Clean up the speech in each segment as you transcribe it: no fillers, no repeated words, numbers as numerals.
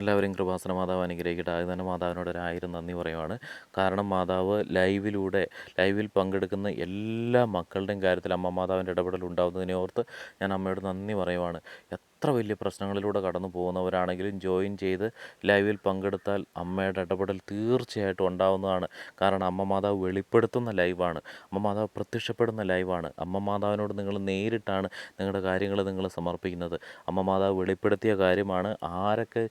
എല്ലാവരെയും കൃപാസന മാതാവ് അനുഗ്രഹിക്കട്ടെ. ആദ്യം തന്നെ മാതാവിനോട് 1000 നന്ദി പറയുവാണ്. കാരണം മാതാവ് ലൈവിൽ പങ്കെടുക്കുന്ന എല്ലാ മക്കളുടെയും കാര്യത്തിൽ അമ്മ മാതാവിൻ്റെ ഇടപെടൽ ഉണ്ടാകുന്നതിനെ ഓർത്ത് ഞാൻ അമ്മയോട് നന്ദി പറയുവാണ്. എത്ര വലിയ പ്രശ്നങ്ങളിലൂടെ കടന്നു പോകുന്നവരാണെങ്കിലും ജോയിൻ ചെയ്ത് ലൈവിൽ പങ്കെടുത്താൽ അമ്മയുടെ ഇടപെടൽ തീർച്ചയായിട്ടും ഉണ്ടാവുന്നതാണ്. കാരണം അമ്മ മാതാവ് വെളിപ്പെടുത്തുന്ന ലൈവാണ്, അമ്മ മാതാവ് പ്രത്യക്ഷപ്പെടുന്ന ലൈവാണ്. അമ്മ മാതാവിനോട് നിങ്ങൾ നേരിട്ടാണ് നിങ്ങളുടെ കാര്യങ്ങൾ നിങ്ങൾ സമർപ്പിക്കുന്നത്. അമ്മ മാതാവ് വെളിപ്പെടുത്തിയ കാര്യമാണ്. ആരൊക്കെ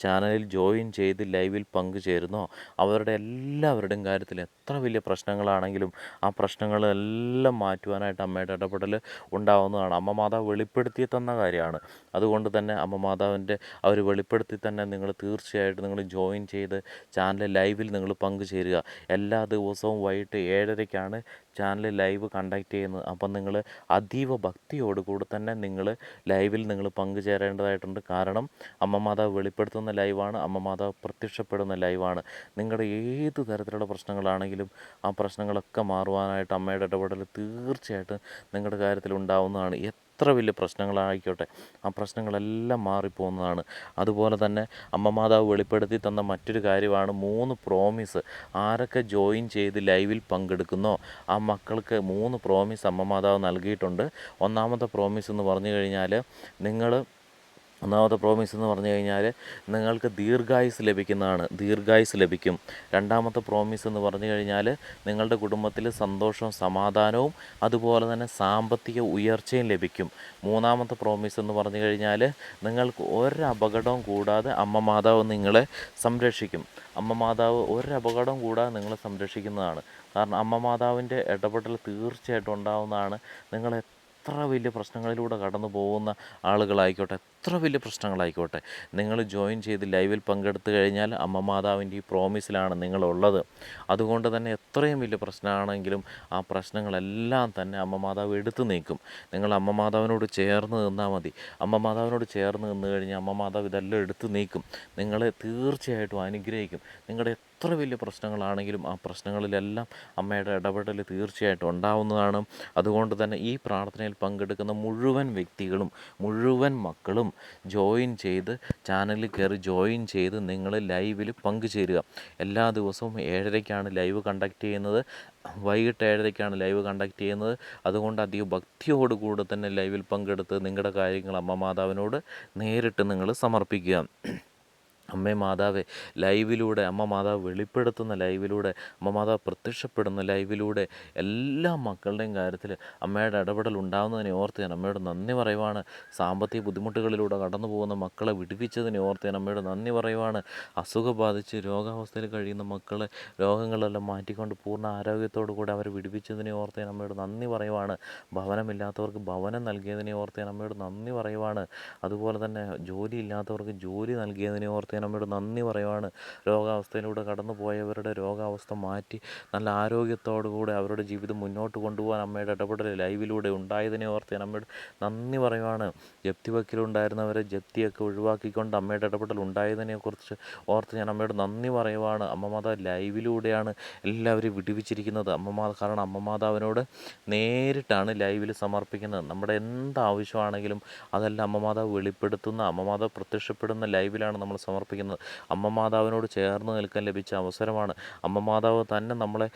ചാനലിൽ ജോയിൻ ചെയ്ത് ലൈവിൽ പങ്കുചേരുന്നോ അവരുടെ എല്ലാവരുടെയും കാര്യത്തിൽ എത്ര വലിയ പ്രശ്നങ്ങളാണെങ്കിലും ആ പ്രശ്നങ്ങളെല്ലാം മാറ്റുവാനായിട്ട് അമ്മയുടെ ഇടപെടൽ ഉണ്ടാവുന്നതാണ്. അമ്മ മാതാവ് വെളിപ്പെടുത്തി തന്ന കാര്യമാണ്. അതുകൊണ്ട് തന്നെ അമ്മ മാതാവിൻ്റെ അവർ വെളിപ്പെടുത്തി തന്നെ നിങ്ങൾ തീർച്ചയായിട്ടും നിങ്ങൾ ജോയിൻ ചെയ്ത് ചാനൽ ലൈവിൽ നിങ്ങൾ പങ്കുചേരുക. എല്ലാ ദിവസവും വൈകിട്ട് 7:30-ക്കാണ് ചാനൽ ലൈവ് കണ്ടക്ട് ചെയ്യുന്നത്. അപ്പം നിങ്ങൾ അതീവ ഭക്തിയോടുകൂടി തന്നെ നിങ്ങൾ ലൈവിൽ നിങ്ങൾ പങ്കുചേരേണ്ടതായിട്ടുണ്ട്. കാരണം അമ്മ മാതാവ് വെളിപ്പെടുത്തുന്ന ലൈവാണ്, അമ്മ മാതാവ് പ്രത്യക്ഷപ്പെടുന്ന ലൈവാണ്. നിങ്ങളുടെ ഏത് തരത്തിലുള്ള പ്രശ്നങ്ങളാണെങ്കിലും ആ പ്രശ്നങ്ങളൊക്കെ മാറുവാനായിട്ട് അമ്മയുടെ ഇടപെടൽ തീർച്ചയായിട്ടും നിങ്ങളുടെ കാര്യത്തിൽ ഉണ്ടാവുന്നതാണ്. എത്ര വലിയ പ്രശ്നങ്ങളായിക്കോട്ടെ ആ പ്രശ്നങ്ങളെല്ലാം മാറിപ്പോകുന്നതാണ്. അതുപോലെ തന്നെ അമ്മ മാതാവ് വെളിപ്പെടുത്തി തന്ന മറ്റൊരു കാര്യമാണ് 3 പ്രോമിസ്. ആരൊക്കെ ജോയിൻ ചെയ്ത് ലൈവിൽ പങ്കെടുക്കുന്നോ ആ മക്കൾക്ക് 3 പ്രോമിസ് അമ്മ മാതാവ് നൽകിയിട്ടുണ്ട്. ഒന്നാമത്തെ പ്രോമിസ് എന്ന് പറഞ്ഞു കഴിഞ്ഞാൽ നിങ്ങൾക്ക് ദീർഘായുസ് ലഭിക്കുന്നതാണ്, ദീർഘായുസ് ലഭിക്കും. രണ്ടാമത്തെ പ്രോമിസ് എന്ന് പറഞ്ഞു കഴിഞ്ഞാൽ നിങ്ങളുടെ കുടുംബത്തിൽ സന്തോഷവും സമാധാനവും അതുപോലെ തന്നെ സാമ്പത്തിക ഉയർച്ചയും ലഭിക്കും. മൂന്നാമത്തെ പ്രോമിസ് എന്ന് പറഞ്ഞു കഴിഞ്ഞാൽ നിങ്ങൾക്ക് ഒരപകടവും കൂടാതെ അമ്മ മാതാവ് നിങ്ങളെ സംരക്ഷിക്കും. അമ്മ മാതാവ് ഒരപകടവും കൂടാതെ നിങ്ങളെ സംരക്ഷിക്കുന്നതാണ്. കാരണം അമ്മ മാതാവിൻ്റെ ഇടപെടൽ തീർച്ചയായിട്ടും ഉണ്ടാവുന്നതാണ്. നിങ്ങൾ എത്ര വലിയ പ്രശ്നങ്ങളിലൂടെ കടന്നു പോകുന്ന ആളുകളായിക്കോട്ടെ, എത്ര വലിയ പ്രശ്നങ്ങളായിക്കോട്ടെ, നിങ്ങൾ ജോയിൻ ചെയ്ത് ലൈവിൽ പങ്കെടുത്തു കഴിഞ്ഞാൽ അമ്മ മാതാവിൻ്റെ ഈ പ്രോമിസിലാണ് നിങ്ങളുള്ളത്. അതുകൊണ്ട് തന്നെ എത്രയും വലിയ പ്രശ്നമാണെങ്കിലും ആ പ്രശ്നങ്ങളെല്ലാം തന്നെ അമ്മ മാതാവ് എടുത്തു നീക്കും. നിങ്ങൾ അമ്മ മാതാവിനോട് ചേർന്ന് നിന്നാൽ മതി. അമ്മ മാതാവിനോട് ചേർന്ന് നിന്ന് കഴിഞ്ഞാൽ അമ്മ മാതാവ് ഇതെല്ലാം എടുത്തു നീക്കും, നിങ്ങളെ തീർച്ചയായിട്ടും അനുഗ്രഹിക്കും. നിങ്ങളുടെ എത്ര വലിയ പ്രശ്നങ്ങളാണെങ്കിലും ആ പ്രശ്നങ്ങളിലെല്ലാം അമ്മയുടെ ഇടപെടൽ തീർച്ചയായിട്ടും ഉണ്ടാവുന്നതാണ്. അതുകൊണ്ട് തന്നെ ഈ പ്രാർത്ഥനയിൽ പങ്കെടുക്കുന്ന മുഴുവൻ വ്യക്തികളും മുഴുവൻ മക്കളും ചാനലിൽ കയറി ജോയിൻ ചെയ്ത് നിങ്ങൾ ലൈവിൽ പങ്കുചേരുക. എല്ലാ ദിവസവും 7:30-ക്കാണ് ലൈവ് കണ്ടക്ട് ചെയ്യുന്നത്, വൈകിട്ട് 7:30-ക്കാണ് ലൈവ് കണ്ടക്ട് ചെയ്യുന്നത്. അതുകൊണ്ട് അധികം ഭക്തിയോടുകൂടി തന്നെ ലൈവിൽ പങ്കെടുത്ത് നിങ്ങളുടെ കാര്യങ്ങൾ അമ്മ മാതാവിനോട് നേരിട്ട് നിങ്ങൾ സമർപ്പിക്കുക. അമ്മേ മാതാവേ, ലൈവിലൂടെ അമ്മ മാതാവ് വെളിപ്പെടുത്തുന്ന ലൈവിലൂടെ, അമ്മ മാതാവ് പ്രത്യക്ഷപ്പെടുന്ന ലൈവിലൂടെ എല്ലാ മക്കളുടെയും കാര്യത്തിൽ അമ്മയുടെ ഇടപെടൽ ഉണ്ടാകുന്നതിനെ ഓർത്ത് ഞാൻ അമ്മയോട് നന്ദി പറയുവാണ്. സാമ്പത്തിക ബുദ്ധിമുട്ടുകളിലൂടെ കടന്നു പോകുന്ന മക്കളെ വിടുവിച്ചതിനെ ഓർത്ത് ഞാൻ അമ്മയോട് നന്ദി പറയുവാണ്. അസുഖം ബാധിച്ച് രോഗാവസ്ഥയിൽ കഴിയുന്ന മക്കളെ രോഗങ്ങളെല്ലാം മാറ്റിക്കൊണ്ട് പൂർണ്ണ ആരോഗ്യത്തോടു കൂടി അവരെ വിടുവിച്ചതിനെ ഓർത്ത് ഞാൻ അമ്മയോട് നന്ദി പറയുവാണ്. ഭവനമില്ലാത്തവർക്ക് ഭവനം നൽകിയതിനെ ഓർത്ത് ഞാൻ അമ്മയോട് നന്ദി പറയുവാണ്. അതുപോലെ തന്നെ ജോലി ഇല്ലാത്തവർക്ക് ജോലി നൽകിയതിനെ ഓർത്ത് ഞാൻ അമ്മയോട് നന്ദി പറയുവാണ്. രോഗാവസ്ഥയിലൂടെ കടന്നു പോയവരുടെ രോഗാവസ്ഥ മാറ്റി നല്ല ആരോഗ്യത്തോടുകൂടി അവരുടെ ജീവിതം മുന്നോട്ട് കൊണ്ടുപോകാൻ അമ്മയുടെ ഇടപെടൽ ലൈവിലൂടെ ഉണ്ടായതിനെ ഓർത്ത് ഞാൻ അമ്മയോട് നന്ദി പറയുവാണ്. ജപ്തി വക്കിലുണ്ടായിരുന്നവരെ ജപ്തിയൊക്കെ ഒഴിവാക്കിക്കൊണ്ട് അമ്മയുടെ ഇടപെടൽ ഉണ്ടായതിനെക്കുറിച്ച് ഓർത്ത് ഞാൻ അമ്മയോട് നന്ദി പറയുവാണ്. അമ്മ മാതാവ് ലൈവിലൂടെയാണ് എല്ലാവരെയും വിടുവിച്ചിരിക്കുന്നത്. കാരണം അമ്മ മാതാവിനോട് നേരിട്ടാണ് ലൈവിൽ സമർപ്പിക്കുന്നത്. നമ്മുടെ എന്താവശ്യമാണെങ്കിലും അതെല്ലാം അമ്മ മാതാവ് വെളിപ്പെടുത്തുന്ന, അമ്മ മാതാവ് പ്രത്യക്ഷപ്പെടുന്ന ലൈവിലാണ് നമ്മൾ സമർപ്പിക്കുന്നത്. അമ്മ മാതാവിനോട് ചേർന്ന് നിൽക്കാൻ ലഭിച്ച അവസരമാണ്. അമ്മ മാതാവ് തന്നെ നമ്മളെ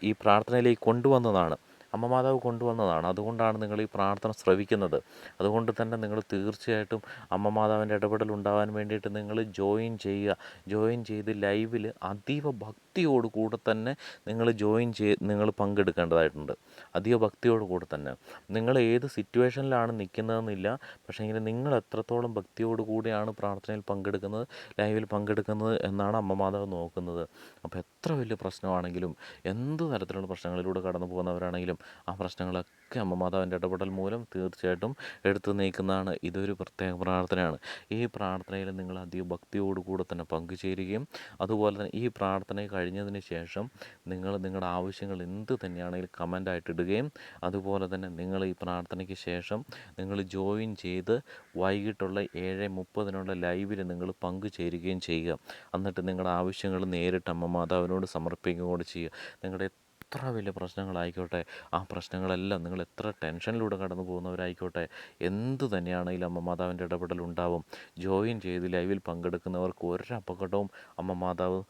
ഈ പ്രാർത്ഥനയിലേക്ക് കൊണ്ടുവന്നതാണ്. അമ്മ മാതാവ് കൊണ്ടുവന്നതാണ്. അതുകൊണ്ടാണ് നിങ്ങൾ ഈ പ്രാർത്ഥന ശ്രവിക്കുന്നത്. അതുകൊണ്ട് തന്നെ നിങ്ങൾ തീർച്ചയായിട്ടും അമ്മ മാതാവിൻ്റെ ഇടപെടൽ ഉണ്ടാകാൻ വേണ്ടിയിട്ട് നിങ്ങൾ ജോയിൻ ചെയ്യുക. ജോയിൻ ചെയ്ത് ലൈവിൽ അതീവ ഭക്തിയോട് കൂടെ തന്നെ നിങ്ങൾ പങ്കെടുക്കേണ്ടതായിട്ടുണ്ട്. അതീവ ഭക്തിയോട് കൂടെ തന്നെ നിങ്ങൾ ഏത് സിറ്റുവേഷനിലാണ് നിൽക്കുന്നതെന്നില്ല, പക്ഷേങ്കിൽ നിങ്ങൾ എത്രത്തോളം ഭക്തിയോട് കൂടിയാണ് പ്രാർത്ഥനയിൽ പങ്കെടുക്കുന്നത്, ലൈവിൽ പങ്കെടുക്കുന്നത് എന്നാണ് അമ്മ മാതാവ് നോക്കുന്നത്. അപ്പോൾ എത്ര വലിയ പ്രശ്നമാണെങ്കിലും എന്ത് തരത്തിലുള്ള പ്രശ്നങ്ങളിലൂടെ കടന്നു പോകുന്നവരാണെങ്കിലും ആ പ്രശ്നങ്ങളൊക്കെ അമ്മ മാതാവിൻ്റെ ഇടപെടൽ മൂലം തീർച്ചയായിട്ടും എടുത്തു നീക്കുന്നതാണ്. ഇതൊരു പ്രത്യേക പ്രാർത്ഥനയാണ്. ഈ പ്രാർത്ഥനയിൽ നിങ്ങൾ അധികം ഭക്തിയോടുകൂടെ തന്നെ പങ്കുചേരുകയും അതുപോലെ തന്നെ ഈ പ്രാർത്ഥന കഴിഞ്ഞതിന് ശേഷം നിങ്ങളുടെ ആവശ്യങ്ങൾ എന്ത് തന്നെയാണെങ്കിലും കമൻ്റായിട്ട് ഇടുകയും അതുപോലെ തന്നെ നിങ്ങൾ ഈ പ്രാർത്ഥനയ്ക്ക് ശേഷം നിങ്ങൾ ജോയിൻ ചെയ്ത് വൈകിട്ടുള്ള 7:30 ലൈവിൽ നിങ്ങൾ പങ്കുചേരുകയും ചെയ്യുക. എന്നിട്ട് നിങ്ങളുടെ ആവശ്യങ്ങൾ നേരിട്ട് അമ്മ മാതാവിനോട് സമർപ്പിക്കുകയും കൂടി ചെയ്യുക. നിങ്ങളുടെ എത്ര വലിയ പ്രശ്നങ്ങളായിക്കോട്ടെ, ആ പ്രശ്നങ്ങളെല്ലാം നിങ്ങൾ എത്ര ടെൻഷനിലൂടെ കടന്നു പോകുന്നവരായിക്കോട്ടെ, എന്തു തന്നെയാണെങ്കിലും അമ്മ മാതാവിൻ്റെ ഇടപെടലുണ്ടാവും. ജോയിൻ ചെയ്ത് ലൈവിൽ പങ്കെടുക്കുന്നവർക്ക് ഒരു അപകടവും അമ്മ മാതാവ്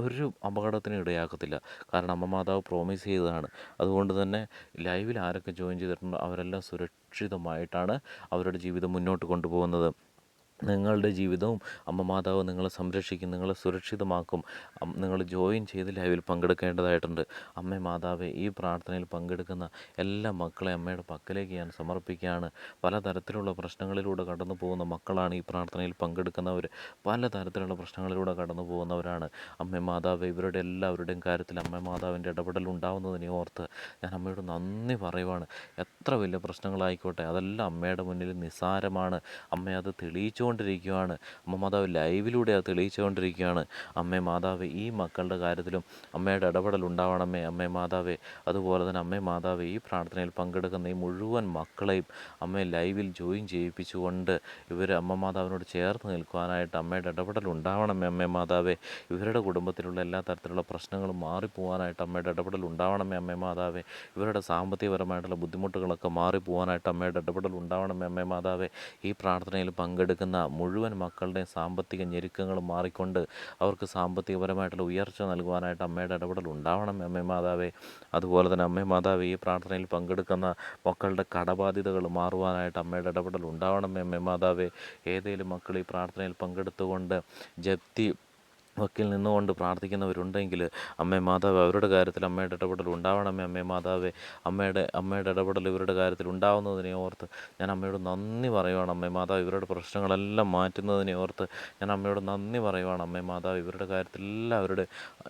ഒരു അപകടത്തിനും ഇടയാക്കത്തില്ല. കാരണം അമ്മ മാതാവ് പ്രോമിസ് ചെയ്തതാണ്. അതുകൊണ്ട് തന്നെ ലൈവിൽ ആരൊക്കെ ജോയിൻ ചെയ്തിട്ടുണ്ടോ അവരെല്ലാം സുരക്ഷിതമായിട്ടാണ് അവരുടെ ജീവിതം മുന്നോട്ട് കൊണ്ടുപോകുന്നത്. നിങ്ങളുടെ ജീവിതവും അമ്മ മാതാവ് നിങ്ങളെ സംരക്ഷിക്കും, നിങ്ങളെ സുരക്ഷിതമാക്കും. നിങ്ങൾ ജോയിൻ ചെയ്ത് ലൈവിൽ പങ്കെടുക്കേണ്ടതായിട്ടുണ്ട്. അമ്മേ മാതാവേ, ഈ പ്രാർത്ഥനയിൽ പങ്കെടുക്കുന്ന എല്ലാ മക്കളെ അമ്മയുടെ പക്കലേക്ക് ഞാൻ സമർപ്പിക്കുകയാണ്. പലതരത്തിലുള്ള പ്രശ്നങ്ങളിലൂടെ കടന്നു പോകുന്ന മക്കളാണ് ഈ പ്രാർത്ഥനയിൽ പങ്കെടുക്കുന്നവർ. പലതരത്തിലുള്ള പ്രശ്നങ്ങളിലൂടെ കടന്നു പോകുന്നവരാണ്. അമ്മേ മാതാവേ, ഇവരുടെ എല്ലാവരുടെയും കാര്യത്തിൽ അമ്മ മാതാവിൻ്റെ ഇടപെടൽ ഉണ്ടാവുന്നതിനെ ഓർത്ത് ഞാൻ അമ്മയോട് നന്ദി പറയുവാണ്. എത്ര വലിയ പ്രശ്നങ്ങളായിക്കോട്ടെ, അതെല്ലാം അമ്മയുടെ മുന്നിൽ നിസ്സാരമാണ്. അമ്മ അത് തെളിയിച്ചുകൊണ്ടിരിക്കുകയാണ്. അമ്മ മാതാവ് ലൈവിലൂടെ അത് തെളിയിച്ചുകൊണ്ടിരിക്കുകയാണ്. അമ്മേ മാതാവേ, ഈ മക്കളുടെ കാര്യത്തിലും അമ്മയുടെ ഇടപെടൽ ഉണ്ടാവണമേ അമ്മേ മാതാവേ. അതുപോലെ തന്നെ അമ്മേ മാതാവേ, ഈ പ്രാർത്ഥനയിൽ പങ്കെടുക്കുന്ന ഈ മുഴുവൻ മക്കളെയും അമ്മയെ ലൈവിൽ ജോയിൻ ചെയ്യിപ്പിച്ചുകൊണ്ട് ഇവർ അമ്മ മാതാവിനോട് ചേർന്ന് നിൽക്കുവാനായിട്ട് അമ്മയുടെ ഇടപെടൽ ഉണ്ടാവണമേ അമ്മേ മാതാവേ. ഇവരുടെ കുടുംബത്തിലുള്ള എല്ലാ തരത്തിലുള്ള പ്രശ്നങ്ങളും മാറിപ്പോവാനായിട്ട് അമ്മയുടെ ഇടപെടൽ ഉണ്ടാവണമേ അമ്മേ മാതാവേ. ഇവരുടെ സാമ്പത്തികപരമായിട്ടുള്ള ബുദ്ധിമുട്ടുകളൊക്കെ മാറിപ്പോവാനായിട്ട് അമ്മയുടെ ഇടപെടൽ ഉണ്ടാവണമേ അമ്മേ മാതാവേ. ഈ പ്രാർത്ഥനയിൽ പങ്കെടുക്കുന്ന മുഴുവൻ മക്കളുടെയും സാമ്പത്തിക ഞെരുക്കങ്ങൾ മാറിക്കൊണ്ട് അവർക്ക് സാമ്പത്തികപരമായിട്ടുള്ള ഉയർച്ച നൽകുവാനായിട്ട് അമ്മയുടെ ഇടപെടൽ ഉണ്ടാവണം അമ്മേ മാതാവേ. അതുപോലെ തന്നെ അമ്മേ മാതാവേ, ഈ പ്രാർത്ഥനയിൽ പങ്കെടുക്കുന്ന മക്കളുടെ കടബാധ്യതകൾ മാറുവാനായിട്ട് അമ്മയുടെ ഇടപെടൽ ഉണ്ടാവണം അമ്മേ മാതാവേ. ഏതെങ്കിലും മക്കൾ ഈ പ്രാർത്ഥനയിൽ പങ്കെടുത്തുകൊണ്ട് ജപ്തി വക്കിൽ നിന്നുകൊണ്ട് പ്രാർത്ഥിക്കുന്നവരുണ്ടെങ്കിൽ അമ്മേ മാതാവ്, അവരുടെ കാര്യത്തിൽ അമ്മയുടെ ഇടപെടൽ ഉണ്ടാവണമേ അമ്മേ മാതാവേ. അമ്മയുടെ ഇടപെടൽ ഇവരുടെ കാര്യത്തിൽ ഉണ്ടാവുന്നതിനെ ഓർത്ത് ഞാൻ അമ്മയോട് നന്ദി പറയുവാണ് അമ്മേ മാതാവ്. ഇവരുടെ പ്രശ്നങ്ങളെല്ലാം മാറ്റുന്നതിനെ ഓർത്ത് ഞാൻ അമ്മയോട് നന്ദി പറയുവാണ് അമ്മേ മാതാവ്. ഇവരുടെ കാര്യത്തിലെല്ലാം അവരുടെ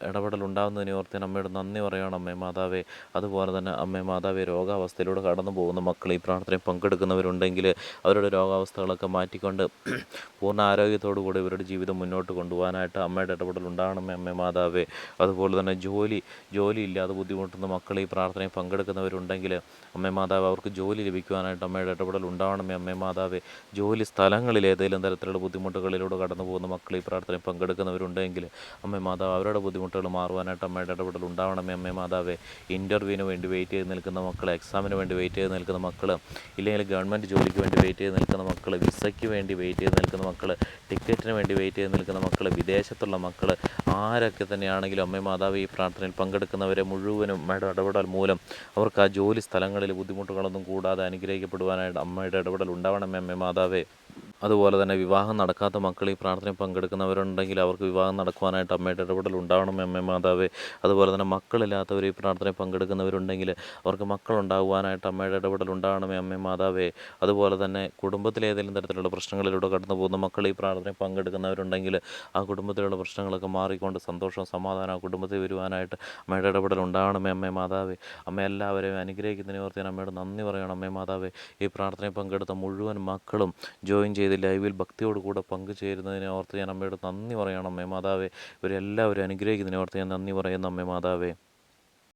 ഇടപെടൽ ഉണ്ടാകുന്നതിനെ ഓർത്ത് ഞാൻ അമ്മയോട് നന്ദി പറയുവാണ് അമ്മേ മാതാവേ. അതുപോലെ തന്നെ അമ്മേ മാതാവേ, രോഗാവസ്ഥയിലൂടെ കടന്നു പോകുന്ന മക്കൾ ഈ പ്രാർത്ഥനയിൽ പങ്കെടുക്കുന്നവരുണ്ടെങ്കിൽ അവരുടെ രോഗാവസ്ഥകളൊക്കെ മാറ്റിക്കൊണ്ട് പൂർണ്ണ ആരോഗ്യത്തോടു കൂടി ഇവരുടെ ജീവിതം മുന്നോട്ട് കൊണ്ടുപോകാനായിട്ട് അമ്മയുടെ ഇടപെടൽ ഉണ്ടാകണമേ അമ്മേ മാതാവേ. അതുപോലെ തന്നെ ജോലി ഇല്ലാതെ ബുദ്ധിമുട്ടുന്ന മക്കൾ ഈ പ്രാർത്ഥനയിൽ പങ്കെടുക്കുന്നവരുണ്ടെങ്കിൽ അമ്മേ മാതാവ്, അവർക്ക് ജോലി ലഭിക്കുവാനായിട്ട് അമ്മയുടെ ഇടപെടൽ ഉണ്ടാവണമേ അമ്മേ മാതാവേ. ജോലി സ്ഥലങ്ങളിൽ ഏതെങ്കിലും തരത്തിലുള്ള ബുദ്ധിമുട്ടുകളിലൂടെ കടന്നു പോകുന്ന മക്കൾ ഈ പ്രാർത്ഥനയിൽ പങ്കെടുക്കുന്നവരുണ്ടെങ്കിൽ അമ്മേ മാതാവ്, അവരുടെ ബുദ്ധിമുട്ടുകൾ മാറുവാനായിട്ട് അമ്മയുടെ ഇടപെടൽ ഉണ്ടാവണമേ അമ്മേ മാതാവേ. ഇൻ്റർവ്യൂവിന് വേണ്ടി വെയിറ്റ് ചെയ്ത് നിൽക്കുന്ന മക്കൾ, എക്സാമിന് വേണ്ടി വെയിറ്റ് ചെയ്ത് നിൽക്കുന്ന മക്കൾ, ഇല്ലെങ്കിൽ ഗവൺമെൻറ് ജോലിക്ക് വേണ്ടി വെയിറ്റ് ചെയ്ത് നിൽക്കുന്ന മക്കൾ, വിസയ്ക്ക് വേണ്ടി വെയിറ്റ് ചെയ്ത് നിൽക്കുന്ന മക്കൾ, ടിക്കറ്റിന് വേണ്ടി വെയിറ്റ് ചെയ്ത് നിൽക്കുന്ന മക്കൾ, വിദേശത്തുള്ള മക്കൾ, ആരൊക്കെ തന്നെയാണെങ്കിലും അമ്മേ മാതാവ്, ഈ പ്രാർത്ഥനയിൽ പങ്കെടുക്കുന്നവരെ മുഴുവനും അമ്മയുടെ ഇടപെടൽ മൂലം അവർക്ക് ആ ജോലി സ്ഥലങ്ങളിൽ ബുദ്ധിമുട്ടുകളൊന്നും കൂടാതെ അനുഗ്രഹിക്കപ്പെടുവാനായിട്ട് അമ്മയുടെ ഇടപെടൽ ഉണ്ടാവണമേ അമ്മേ മാതാവേ. അതുപോലെ തന്നെ വിവാഹം നടക്കാത്ത മക്കൾ ഈ പ്രാർത്ഥനയിൽ പങ്കെടുക്കുന്നവരുണ്ടെങ്കിൽ അവർക്ക് വിവാഹം നടക്കുവാനായിട്ട് അമ്മയുടെ ഇടപെടൽ ഉണ്ടാവണമേ അമ്മേ മാതാവേ. അതുപോലെ തന്നെ മക്കളില്ലാത്തവർ ഈ പ്രാർത്ഥനയിൽ പങ്കെടുക്കുന്നവരുണ്ടെങ്കിൽ അവർക്ക് മക്കളുണ്ടാകുവാനായിട്ട് അമ്മയുടെ ഇടപെടൽ ഉണ്ടാവണമേ അമ്മേ മാതാവേ. അതുപോലെ തന്നെ കുടുംബത്തിലെ ഏതെങ്കിലും തരത്തിലുള്ള പ്രശ്നങ്ങളിലൂടെ കടന്നു പോകുന്ന മക്കൾ ഈ പ്രാർത്ഥനയിൽ പങ്കെടുക്കുന്നവരുണ്ടെങ്കിൽ ആ കുടുംബത്തിലുള്ള പ്രശ്നങ്ങളൊക്കെ മാറിക്കൊണ്ട് സന്തോഷവും സമാധാനം ആ കുടുംബത്തിൽ വരുവാനായിട്ട് അമ്മയുടെ ഇടപെടൽ ഉണ്ടാവണമേ അമ്മേ മാതാവേ. അമ്മ എല്ലാവരെയും അനുഗ്രഹിക്കുന്നതിനെ ഓർത്ത് ഞാൻ അമ്മയോട് നന്ദി പറയണം അമ്മേ മാതാവേ. ഈ പ്രാർത്ഥനയിൽ പങ്കെടുത്ത മുഴുവൻ മക്കളും ജോയിൻ ചെയ്ത് ലൈവിൽ ഭക്തിയോടുകൂടെ പങ്കുചേരുന്നതിനെ ഓർത്ത് ഞാൻ അമ്മയോട് നന്ദി പറയണം അമ്മേ മാതാവേ. ഇവരെല്ലാവരും അനുഗ്രഹിക്കുന്നതിനെ ഓർത്ത് ഞാൻ നന്ദി പറയുന്നു അമ്മേ മാതാവേ.